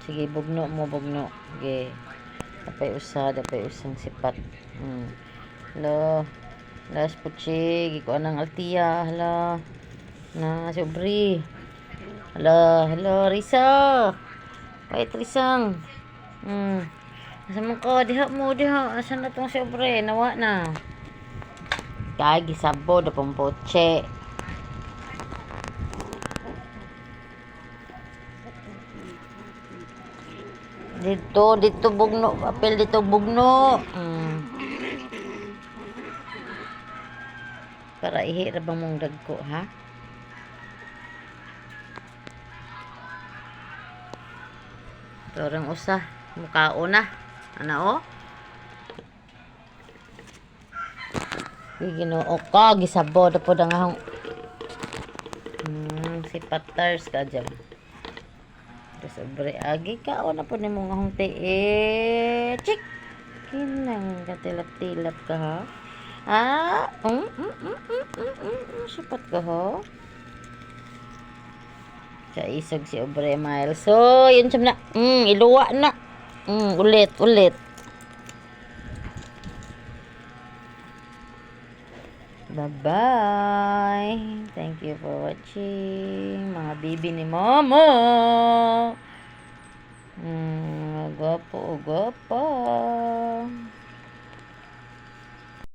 Sige, bugno mo, bugno. Sige. Dapay usang sipat. Hala. Last puchi. Gikuan ng Altia. Hala. Na, sobri. Hala, Risa. Wait, Risang. Asa mo ko? Diha mo, diha. Asa na tong sobre? Nawa na. Kaya gisabo, dapong poche. Dito bugno. Apel dito bugno. Para ihirap ang mong dagko, ha? Torang usa. Mukao na. Ano, oh? Ginoo ka. Gisabo. Dapo na nga hong... si patars ka dyan. Sobre agi ka. O na po ni mo nga hong chik! Kinang katilap-tilap ka, ha? Sipat ka, ha? Sa isog si Obre Miles. So, yun siya na. Iluwa na. Ulit. Bye-bye. Thank you for watching. Mga bibi ni Mama. Gwapo.